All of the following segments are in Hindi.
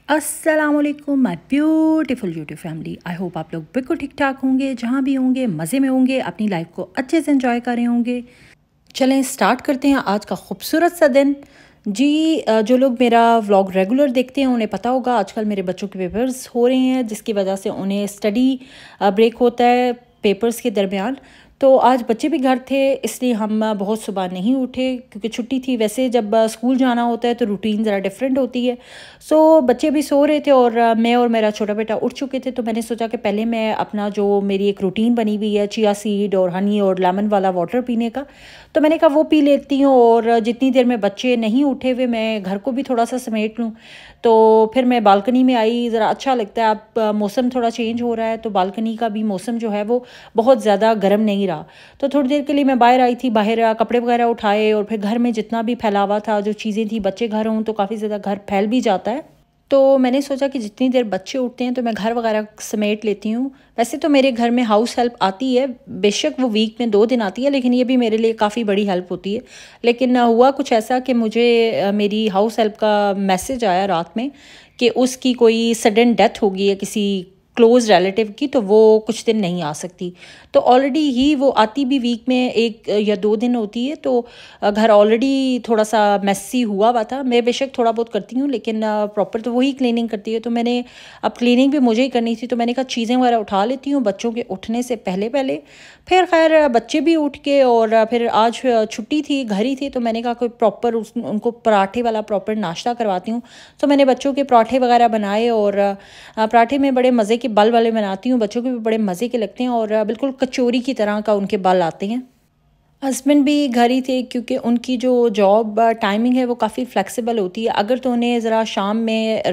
अस्सलामुअलैकुम my beautiful YouTube family. I hope आप लोग बिल्कुल ठीक ठाक होंगे, जहाँ भी होंगे मज़े में होंगे, अपनी लाइफ को अच्छे से एंजॉय कर रहे होंगे। चलें स्टार्ट करते हैं आज का खूबसूरत सा दिन। जी जो लोग मेरा व्लॉग रेगुलर देखते हैं उन्हें पता होगा आजकल मेरे बच्चों के पेपर्स हो रहे हैं, जिसकी वजह से उन्हें स्टडी ब्रेक होता है पेपर्स के दरमियान। तो आज बच्चे भी घर थे, इसलिए हम बहुत सुबह नहीं उठे क्योंकि छुट्टी थी। वैसे जब स्कूल जाना होता है तो रूटीन ज़रा डिफरेंट होती है। सो बच्चे भी सो रहे थे और मैं और मेरा छोटा बेटा उठ चुके थे। तो मैंने सोचा कि पहले मैं अपना जो मेरी एक रूटीन बनी हुई है चिया सीड और हनी और लेमन वाला वाटर पीने का, तो मैंने कहा वो पी लेती हूँ और जितनी देर में बच्चे नहीं उठे हुए मैं घर को भी थोड़ा सा समेट लूँ। तो फिर मैं बालकनी में आई, ज़रा अच्छा लगता है। अब मौसम थोड़ा चेंज हो रहा है तो बालकनी का भी मौसम जो है वो बहुत ज़्यादा गर्म नहीं रहा। तो थोड़ी देर के लिए मैं बाहर आई थी, बाहर कपड़े वगैरह उठाए और फिर घर में जितना भी फैलावा था, जो चीज़ें थी, बच्चे घर हों तो काफ़ी ज़्यादा घर फैल भी जाता है। तो मैंने सोचा कि जितनी देर बच्चे उठते हैं तो मैं घर वगैरह समेट लेती हूँ। वैसे तो मेरे घर में हाउस हेल्प आती है, बेशक वो वीक में 2 दिन आती है, लेकिन ये भी मेरे लिए काफ़ी बड़ी हेल्प होती है। लेकिन हुआ कुछ ऐसा कि मुझे मेरी हाउस हेल्प का मैसेज आया रात में कि उसकी कोई सडन डेथ हो गई है किसी क्लोज रिलेटिव की, तो वो कुछ दिन नहीं आ सकती। तो ऑलरेडी ही वो आती भी वीक में 1 या 2 दिन होती है। तो घर ऑलरेडी थोड़ा सा मेसी हुआ था। मैं बेशक थोड़ा बहुत करती हूँ लेकिन प्रॉपर तो वही क्लीनिंग करती है। तो मैंने अब क्लीनिंग भी मुझे ही करनी थी, तो मैंने कहा चीज़ें वगैरह उठा लेती हूँ बच्चों के उठने से पहले पहले। फिर खैर बच्चे भी उठ के और फिर आज छुट्टी थी, घर ही थी, तो मैंने कहा कोई प्रॉपर उनको पराठे वाला प्रॉपर नाश्ता करवाती हूँ। तो मैंने बच्चों के पराठे वगैरह बनाए और पराठे में बड़े मज़े के बल वाले बनाती हूँ, बच्चों के भी बड़े मज़े के लगते हैं और बिल्कुल कचौरी की तरह का उनके बल आते हैं। हस्बैंड भी घर ही थे क्योंकि उनकी जो जॉब टाइमिंग है वो काफ़ी फ्लेक्सिबल होती है। अगर तो उन्हें ज़रा शाम में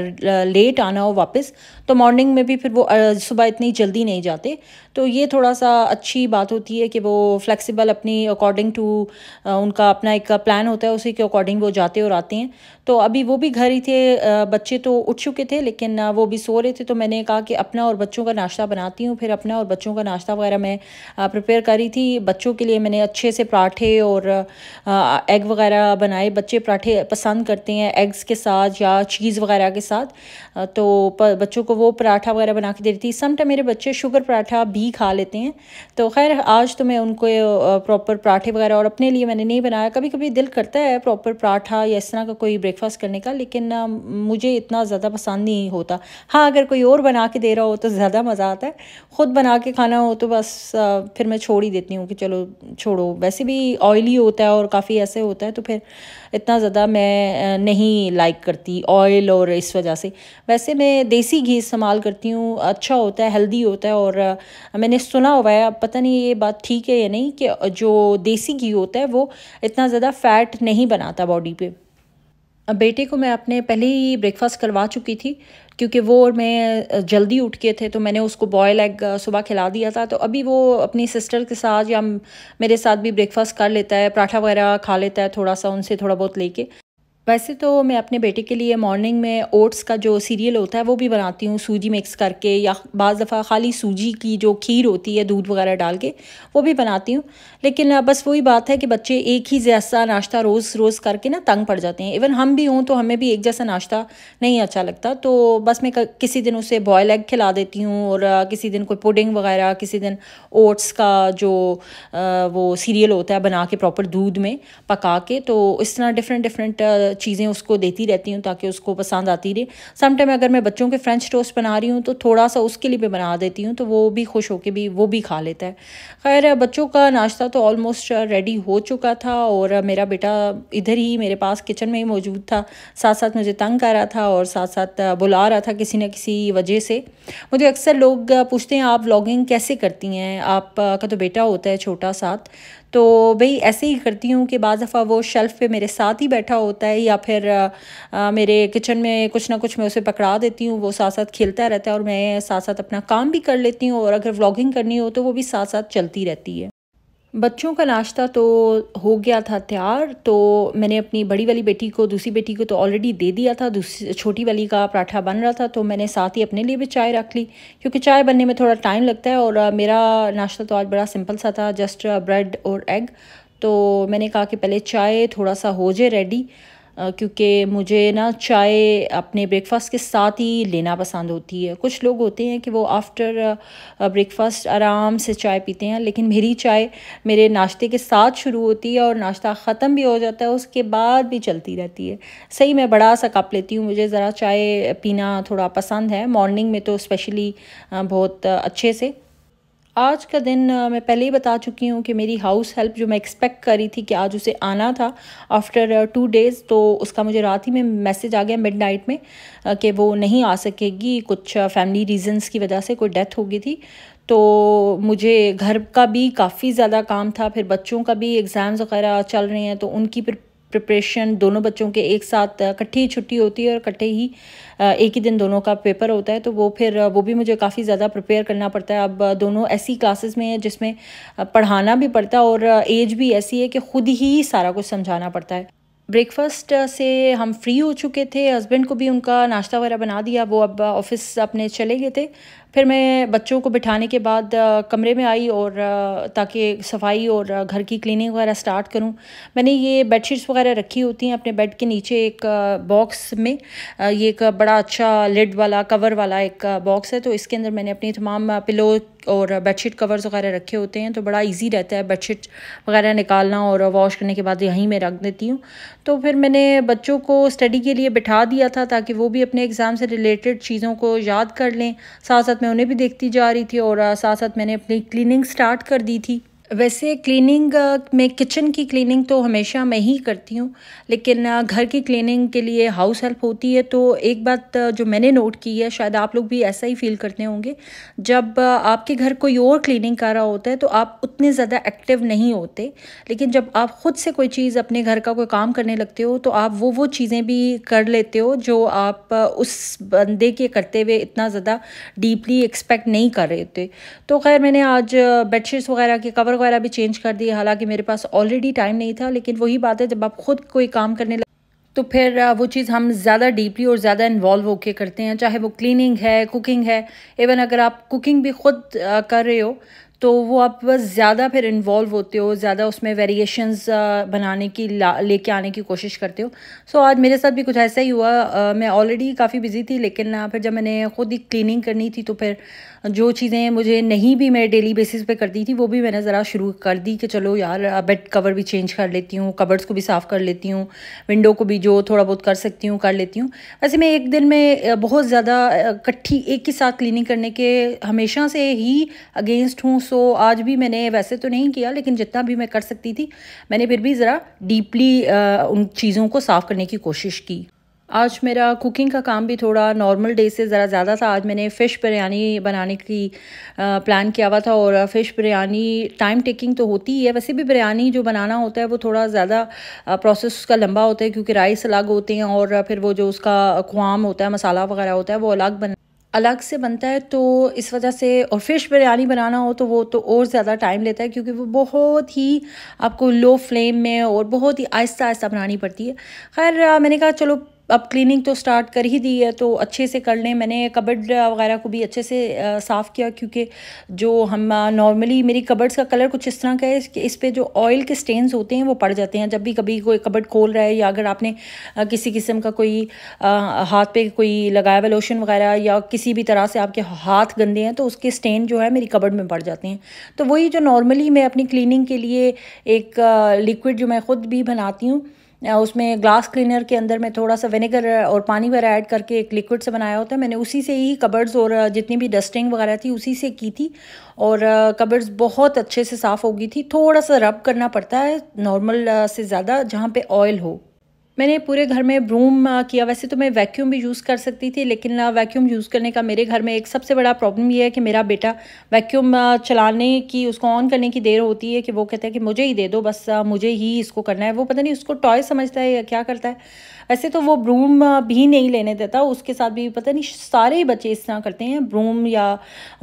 लेट आना हो वापस, तो मॉर्निंग में भी फिर वो सुबह इतनी जल्दी नहीं जाते। तो ये थोड़ा सा अच्छी बात होती है कि वो फ्लेक्सिबल अपनी अकॉर्डिंग टू उनका अपना एक प्लान होता है, उसी के अकॉर्डिंग वो जाते और आते हैं। तो अभी वो भी घर ही थे, बच्चे तो उठ चुके थे लेकिन वो भी सो रहे थे। तो मैंने कहा कि अपना और बच्चों का नाश्ता बनाती हूँ। फिर अपना और बच्चों का नाश्ता वगैरह मैं प्रिपेयर करी थी। बच्चों के लिए मैंने अच्छे से पराठे और एग वगैरह बनाए। बच्चे पराठे पसंद करते हैं एग्स के साथ या चीज़ वगैरह के साथ। तो बच्चों को वो पराठा वगैरह बना के दे रही थी। समटाइम मेरे बच्चे शुगर पराठा भी खा लेते हैं। तो खैर आज तो मैं उनको प्रॉपर पराठे वगैरह, और अपने लिए मैंने नहीं बनाया। कभी कभी दिल करता है प्रॉपर पराठा या इस तरह का कोई ब्रेकफास्ट करने का, लेकिन मुझे इतना ज़्यादा पसंद नहीं होता। हाँ, अगर कोई और बना के दे रहा हो तो ज़्यादा मज़ा आता है। ख़ुद बना के खाना हो तो बस फिर मैं छोड़ ही देती हूँ कि चलो छोड़ो। वैसे भी ऑयली होता है और काफ़ी ऐसे होता है, तो फिर इतना ज़्यादा मैं नहीं लाइक करती ऑयल, और इस वजह से वैसे मैं देसी घी इस्तेमाल करती हूँ। अच्छा होता है, हेल्दी होता है। और मैंने सुना हुआ है, अब पता नहीं ये बात ठीक है या नहीं, कि जो देसी घी होता है वो इतना ज़्यादा फैट नहीं बनाता बॉडी पे। बेटे को मैं अपने पहले ही ब्रेकफास्ट करवा चुकी थी क्योंकि वो और मैं जल्दी उठ के थे, तो मैंने उसको बॉयल एग सुबह खिला दिया था। तो अभी वो अपनी सिस्टर के साथ या मेरे साथ भी ब्रेकफास्ट कर लेता है, पराठा वगैरह खा लेता है थोड़ा सा, उनसे थोड़ा बहुत लेके। वैसे तो मैं अपने बेटे के लिए मॉर्निंग में ओट्स का जो सीरियल होता है वो भी बनाती हूँ, सूजी मिक्स करके, या बाज़ दफ़ा खाली सूजी की जो खीर होती है दूध वगैरह डाल के वो भी बनाती हूँ। लेकिन बस वही बात है कि बच्चे एक ही जैसा नाश्ता रोज़ रोज़ करके ना तंग पड़ जाते हैं। इवन हम भी हों तो हमें भी एक जैसा नाश्ता नहीं अच्छा लगता। तो बस मैं किसी दिन उसे बॉयल एग खिला देती हूँ और किसी दिन कोई पुडिंग वगैरह, किसी दिन ओट्स का जो वो सीरियल होता है बना के प्रॉपर दूध में पका के। तो इस तरह डिफरेंट डिफरेंट चीज़ें उसको देती रहती हूँ ताकि उसको पसंद आती रहे। समटाइम अगर मैं बच्चों के फ्रेंच टोस्ट बना रही हूँ तो थोड़ा सा उसके लिए भी बना देती हूँ, तो वो भी खुश होकर भी वो भी खा लेता है। खैर बच्चों का नाश्ता तो ऑलमोस्ट रेडी हो चुका था और मेरा बेटा इधर ही मेरे पास किचन में ही मौजूद था, साथ साथ मुझे तंग कर रहा था और साथ साथ बुला रहा था किसी न किसी वजह से। मुझे अक्सर लोग पूछते हैं आप व्लॉगिंग कैसे करती हैं, आपका तो बेटा होता है छोटा साथ। तो भाई ऐसे ही करती हूँ कि बाज़ दफ़ा वो शेल्फ़ पे मेरे साथ ही बैठा होता है या फिर मेरे किचन में कुछ ना कुछ मैं उसे पकड़ा देती हूँ, वो साथ साथ खेलता रहता है और मैं साथ साथ अपना काम भी कर लेती हूँ, और अगर व्लॉगिंग करनी हो तो वो भी साथ साथ चलती रहती है। बच्चों का नाश्ता तो हो गया था तैयार। तो मैंने अपनी बड़ी वाली बेटी को, दूसरी बेटी को तो ऑलरेडी दे दिया था। दूसरी छोटी वाली का पराठा बन रहा था तो मैंने साथ ही अपने लिए भी चाय रख ली क्योंकि चाय बनने में थोड़ा टाइम लगता है। और मेरा नाश्ता तो आज बड़ा सिंपल सा था, जस्ट ब्रेड और एग। तो मैंने कहा कि पहले चाय थोड़ा सा हो जाए रेडी, क्योंकि मुझे ना चाय अपने ब्रेकफास्ट के साथ ही लेना पसंद होती है। कुछ लोग होते हैं कि वो आफ्टर ब्रेकफास्ट आराम से चाय पीते हैं, लेकिन मेरी चाय मेरे नाश्ते के साथ शुरू होती है और नाश्ता ख़त्म भी हो जाता है, उसके बाद भी चलती रहती है। सही मैं बड़ा सा कप लेती हूँ, मुझे ज़रा चाय पीना थोड़ा पसंद है, मॉर्निंग में तो स्पेशली बहुत अच्छे से। आज का दिन मैं पहले ही बता चुकी हूँ कि मेरी हाउस हेल्प जो मैं एक्सपेक्ट कर रही थी कि आज उसे आना था आफ्टर 2 डेज़, तो उसका मुझे रात ही में मैसेज आ गया मिडनाइट में कि वो नहीं आ सकेगी, कुछ फैमिली रीजंस की वजह से कोई डेथ हो गई थी। तो मुझे घर का भी काफ़ी ज़्यादा काम था, फिर बच्चों का भी एग्ज़ाम्स वगैरह चल रहे हैं, तो उनकी प्रिपरेशन, दोनों बच्चों के एक साथ इकट्ठी ही छुट्टी होती है और इकट्ठे ही एक ही दिन दोनों का पेपर होता है, तो वो फिर वो भी मुझे काफ़ी ज़्यादा प्रिपेयर करना पड़ता है। अब दोनों ऐसी क्लासेस में हैं जिसमें पढ़ाना भी पड़ता है और एज भी ऐसी है कि ख़ुद ही सारा कुछ समझाना पड़ता है। ब्रेकफास्ट से हम फ्री हो चुके थे, हस्बैंड को भी उनका नाश्ता वगैरह बना दिया, वो अब ऑफिस अपने चले गए थे। फिर मैं बच्चों को बिठाने के बाद कमरे में आई और ताकि सफाई और घर की क्लीनिंग वगैरह स्टार्ट करूं। मैंने ये बेडशीट्स वगैरह रखी होती हैं अपने बेड के नीचे एक बॉक्स में। ये एक बड़ा अच्छा लिड वाला कवर वाला एक बॉक्स है, तो इसके अंदर मैंने अपनी तमाम पिलो और बेडशीट कवर्स वगैरह रखे होते हैं, तो बड़ा इजी रहता है बेडशीट वगैरह निकालना और वॉश करने के बाद यहीं मैं रख देती हूँ। तो फिर मैंने बच्चों को स्टडी के लिए बिठा दिया था ताकि वो भी अपने एग्ज़ाम से रिलेटेड चीज़ों को याद कर लें। साथ साथ मैं उन्हें भी देखती जा रही थी और साथ साथ मैंने अपनी क्लीनिंग स्टार्ट कर दी थी। वैसे क्लीनिंग में किचन की क्लीनिंग तो हमेशा मैं ही करती हूँ, लेकिन घर की क्लीनिंग के लिए हाउस हेल्प होती है। तो एक बात जो मैंने नोट की है, शायद आप लोग भी ऐसा ही फील करते होंगे, जब आपके घर कोई और क्लीनिंग कर रहा होता है तो आप उतने ज़्यादा एक्टिव नहीं होते, लेकिन जब आप ख़ुद से कोई चीज़ अपने घर का कोई काम करने लगते हो तो आप वो चीज़ें भी कर लेते हो जो आप उस बंदे के करते हुए इतना ज़्यादा डीपली एक्सपेक्ट नहीं कर रहे थे। तो खैर मैंने आज बेडशीट्स वगैरह के कवर वगैरह भी चेंज कर दिए, हालांकि मेरे पास ऑलरेडी टाइम नहीं था, लेकिन वही बात है जब आप खुद कोई काम करने लगे तो फिर वो चीज़ हम ज़्यादा डीपली और ज़्यादा इन्वॉल्व होके करते हैं, चाहे वो क्लीनिंग है, कुकिंग है। इवन अगर आप कुकिंग भी खुद कर रहे हो तो वो आप बस ज़्यादा फिर इन्वॉल्व होते हो, ज़्यादा उसमें वेरिएशंस बनाने की लेके आने की कोशिश करते हो। सो आज मेरे साथ भी कुछ ऐसा ही हुआ। मैं ऑलरेडी काफ़ी बिजी थी, लेकिन फिर जब मैंने खुद ही क्लीनिंग करनी थी तो फिर जो चीज़ें मुझे नहीं भी मैं डेली बेसिस पे करती थी वो भी मैंने ज़रा शुरू कर दी कि चलो यार बेड कवर भी चेंज कर लेती हूँ, कबर्ड्स को भी साफ़ कर लेती हूँ, विंडो को भी जो थोड़ा बहुत कर सकती हूँ कर लेती हूँ। वैसे मैं एक दिन में बहुत ज़्यादा इकट्ठी एक ही साथ क्लीनिंग करने के हमेशा से ही अगेंस्ट हूँ। सो आज भी मैंने वैसे तो नहीं किया, लेकिन जितना भी मैं कर सकती थी मैंने फिर भी ज़रा डीपली उन चीज़ों को साफ़ करने की कोशिश की। आज मेरा कुकिंग का काम भी थोड़ा नॉर्मल डे से ज़रा ज़्यादा था। आज मैंने फ़िश बिरयानी बनाने की प्लान किया हुआ था, और फ़िश बिरयानी टाइम टेकिंग तो होती ही है। वैसे भी बिरयानी जो बनाना होता है वो थोड़ा ज़्यादा प्रोसेस उसका लंबा होता है, क्योंकि राइस अलग होते हैं और फिर वो जो उसका ख्वाम होता है, मसाला वगैरह होता है, वो अलग से बनता है। तो इस वजह से, और फ़िश बिरयानी बनाना हो तो वो तो और ज़्यादा टाइम लेता है, क्योंकि वो बहुत ही आपको लो फ्लेम में और बहुत ही आहिस्ता आहिस्ता बनानी पड़ती है। खैर मैंने कहा चलो अब क्लीनिंग तो स्टार्ट कर ही दी है तो अच्छे से कर लें। मैंने कबर्ड वगैरह को भी अच्छे से साफ़ किया, क्योंकि जो हम नॉर्मली मेरी कबर्ड्स का कलर कुछ इस तरह का है कि इस पे जो ऑयल के स्टेन्स होते हैं वो पड़ जाते हैं। जब भी कभी कोई कबर्ड खोल रहा है, या अगर आपने किसी किस्म का कोई हाथ पे कोई लगाया हुआ लोशन वगैरह, या किसी भी तरह से आपके हाथ गंदे हैं तो उसके स्टेन जो है मेरी कबर्ड में पड़ जाते हैं। तो वही जो नॉर्मली मैं अपनी क्लीनिंग के लिए एक लिक्विड जो मैं ख़ुद भी बनाती हूँ, उसमें ग्लास क्लीनर के अंदर मैं थोड़ा सा विनेगर और पानी वगैरह ऐड करके एक लिक्विड से बनाया होता है। मैंने उसी से ही कबर्ड्स और जितनी भी डस्टिंग वगैरह थी उसी से की थी, और कबर्ड्स बहुत अच्छे से साफ़ हो गई थी। थोड़ा सा रब करना पड़ता है नॉर्मल से ज़्यादा जहाँ पे ऑयल हो। मैंने पूरे घर में ब्रूम किया। वैसे तो मैं वैक्यूम भी यूज़ कर सकती थी, लेकिन वैक्यूम यूज़ करने का मेरे घर में एक सबसे बड़ा प्रॉब्लम ये है कि मेरा बेटा वैक्यूम चलाने की, उसको ऑन करने की देर होती है कि वो कहता है कि मुझे ही दे दो, बस मुझे ही इसको करना है। वो पता नहीं उसको टॉय समझता है या क्या करता है। वैसे तो वो ब्रूम भी नहीं लेने देता, उसके साथ भी पता नहीं सारे ही बच्चे इस तरह करते हैं, ब्रूम या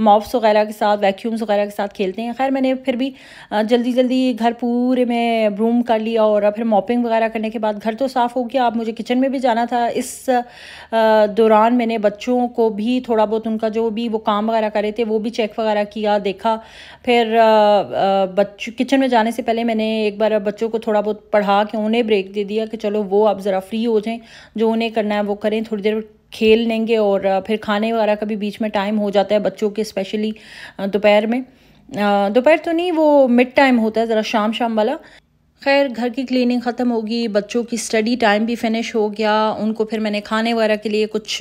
मॉप्स वगैरह के साथ, वैक्यूम्स वगैरह के साथ खेलते हैं। खैर मैंने फिर भी जल्दी जल्दी घर पूरे में ब्रूम कर लिया और फिर मॉपिंग वगैरह करने के बाद घर तो साफ़ हो गया। अब मुझे किचन में भी जाना था। इस दौरान मैंने बच्चों को भी थोड़ा बहुत उनका जो भी वो काम वगैरह कर रहे थे वो भी चेक वगैरह किया, देखा। फिर बच्चों किचन में जाने से पहले मैंने एक बार बच्चों को थोड़ा बहुत पढ़ा के उन्हें ब्रेक दे दिया कि चलो वो अब ज़रा फ्री हो जाएं, जो उन्हें करना है वो करें, थोड़ी देर खेल लेंगे। और फिर खाने वगैरह का भी बीच में टाइम हो जाता है बच्चों के, स्पेशली दोपहर में, दोपहर तो नहीं, वो मिड टाइम होता है ज़रा शाम शाम वाला। खैर घर की क्लीनिंग ख़त्म होगी, बच्चों की स्टडी टाइम भी फिनिश हो गया। उनको फिर मैंने खाने वगैरह के लिए कुछ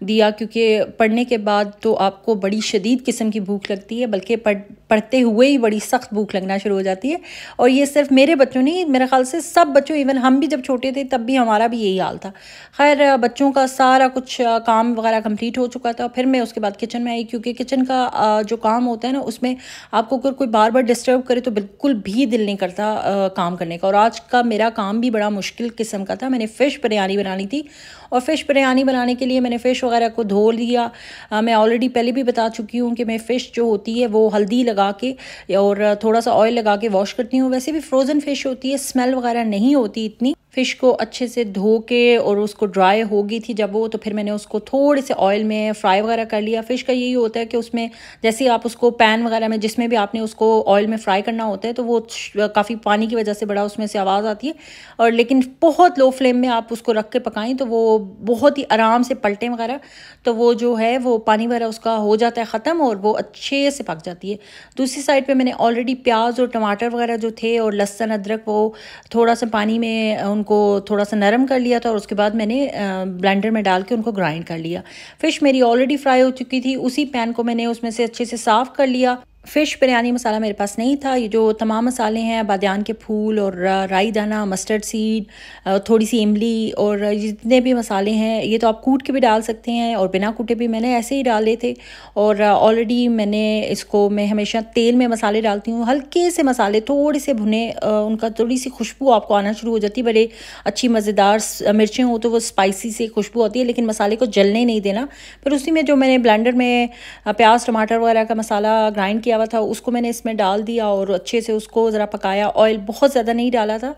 दिया, क्योंकि पढ़ने के बाद तो आपको बड़ी शदीद किस्म की भूख लगती है, बल्कि पढ़ते हुए ही बड़ी सख्त भूख लगना शुरू हो जाती है। और ये सिर्फ मेरे बच्चों नहीं, मेरे ख्याल से सब बच्चों, इवन हम भी जब छोटे थे तब भी हमारा भी यही हाल था। खैर बच्चों का सारा कुछ काम वगैरह कंप्लीट हो चुका था। फिर मैं उसके बाद किचन में आई, क्योंकि किचन का जो काम होता है ना, उसमें आपको अगर कोई बार बार डिस्टर्ब करे तो बिल्कुल भी दिल नहीं करता काम करने का। और आज का मेरा काम भी बड़ा मुश्किल किस्म का था। मैंने फ़िश बिरयानी बनानी थी, और फ़िश बिरयानी बनाने के लिए मैंने फ़िश वगैरह को धो लिया। मैं ऑलरेडी पहले भी बता चुकी हूँ कि मैं फ़िश जो होती है वो हल्दी लगा के और थोड़ा सा ऑयल लगा के वॉश करती हूँ। वैसे भी फ्रोज़न फ़िश होती है, स्मेल वगैरह नहीं होती इतनी। फ़िश को अच्छे से धो के और उसको ड्राई हो गई थी जब वो, तो फिर मैंने उसको थोड़े से ऑयल में फ्राई वगैरह कर लिया। फ़िश का यही होता है कि उसमें जैसे आप उसको पैन वगैरह में जिसमें भी आपने उसको ऑयल में फ्राई करना होता है, तो वो काफ़ी पानी की वजह से बड़ा उसमें से आवाज़ आती है। और लेकिन बहुत लो फ्लेम में आप उसको रख के पकाएं तो वो बहुत ही आराम से पलटें वगैरह, तो वो जो है वो पानी वगैरह उसका हो जाता है ख़त्म और वो अच्छे से पक जाती है। दूसरी साइड पे मैंने ऑलरेडी प्याज और टमाटर वगैरह जो थे और लहसुन अदरक वो थोड़ा सा पानी में उनको थोड़ा सा नरम कर लिया था, और उसके बाद मैंने ब्लेंडर में डाल के उनको ग्राइंड कर लिया। फ़िश मेरी ऑलरेडी फ्राई हो चुकी थी, उसी पैन को मैंने उसमें से अच्छे से साफ़ कर लिया। फ़िश बिरयानी मसाला मेरे पास नहीं था। ये जो तमाम मसाले हैं, बादियान के फूल और राई दाना, मस्टर्ड सीड, थोड़ी सी इमली और जितने भी मसाले हैं, ये तो आप कूट के भी डाल सकते हैं और बिना कूटे भी मैंने ऐसे ही डाले थे। और ऑलरेडी मैं हमेशा तेल में मसाले डालती हूँ, हल्के से मसाले थोड़े से भुने, उनका थोड़ी सी खुशबू आपको आना शुरू हो जाती है। बड़े अच्छी मज़ेदार मिर्चें हो तो वो स्पाइसी से खुशबू आती है, लेकिन मसाले को जलने नहीं देना। फिर उसी में जो मैंने ब्लेंडर में प्याज टमाटर वगैरह का मसाला ग्राइंड किया हुआ था उसको मैंने इसमें डाल दिया और अच्छे से उसको ज़रा पकाया। ऑयल बहुत ज़्यादा नहीं डाला था,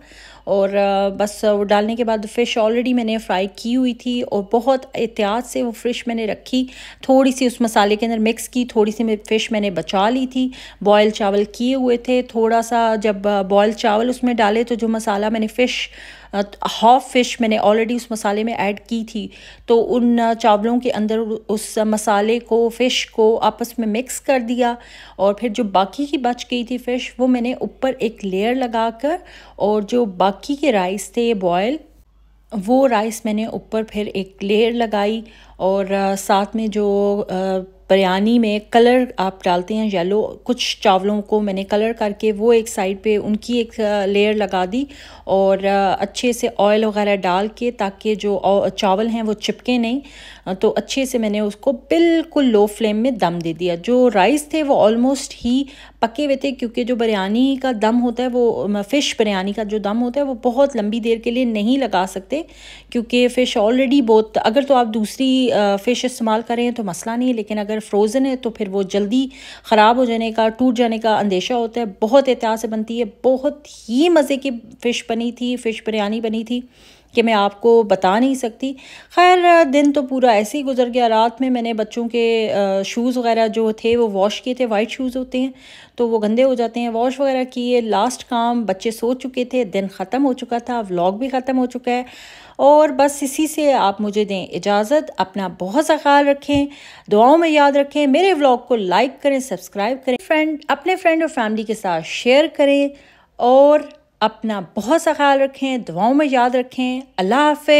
और बस वो डालने के बाद फ़िश ऑलरेडी मैंने फ्राई की हुई थी और बहुत एहतियात से वो फ़िश मैंने रखी, थोड़ी सी उस मसाले के अंदर मिक्स की, थोड़ी सी फ़िश मैंने बचा ली थी। बॉयल चावल किए हुए थे, थोड़ा सा जब बॉयल चावल उसमें डाले तो जो मसाला मैंने फ़िश हाफ फ़िश मैंने ऑलरेडी उस मसाले में ऐड की थी, तो उन चावलों के अंदर उस मसाले को, फ़िश को आपस में मिक्स कर दिया। और फिर जो बाकी की बच गई थी फ़िश वो मैंने ऊपर एक लेयर लगाकर, और जो बाकी के राइस थे बॉयल, वो राइस मैंने ऊपर फिर एक लेयर लगाई। और साथ में जो बिरयानी में कलर आप डालते हैं येलो, कुछ चावलों को मैंने कलर करके वो एक साइड पे उनकी एक लेयर लगा दी, और अच्छे से ऑयल वगैरह डाल के, ताकि जो चावल हैं वो चिपके नहीं, तो अच्छे से मैंने उसको बिल्कुल लो फ्लेम में दम दे दिया। जो राइस थे वो ऑलमोस्ट ही पके हुए थे, क्योंकि जो बिरयानी का दम होता है वो फ़िश बिरयानी का जो दम होता है वो बहुत लंबी देर के लिए नहीं लगा सकते, क्योंकि फ़िश ऑलरेडी बहुत, अगर तो आप दूसरी फ़िश इस्तेमाल करें तो मसला नहीं है, लेकिन अगर फ्रोज़न है तो फिर वो जल्दी ख़राब हो जाने का, टूट जाने का अंदेशा होता है। बहुत एहतियात से बनती है, बहुत ही मज़े की फ़िश बनी थी, फ़िश बिरयानी बनी थी कि मैं आपको बता नहीं सकती। खैर दिन तो पूरा ऐसे ही गुजर गया। रात में मैंने बच्चों के शूज़ वगैरह जो थे वो वॉश किए थे, वाइट शूज़ होते हैं तो वो गंदे हो जाते हैं, वॉश वगैरह किए। लास्ट काम, बच्चे सो चुके थे, दिन ख़त्म हो चुका था, व्लॉग भी ख़त्म हो चुका है, और बस इसी से आप मुझे दें इजाज़त। अपना बहुत सा ख्याल रखें, दुआओं में याद रखें, मेरे व्लॉग को लाइक करें, सब्सक्राइब करें, अपने फ्रेंड और फैमिली के साथ शेयर करें, और अपना बहुत सा ख्याल रखें, दुआओं में याद रखें। अल्लाह हाफ़िज़।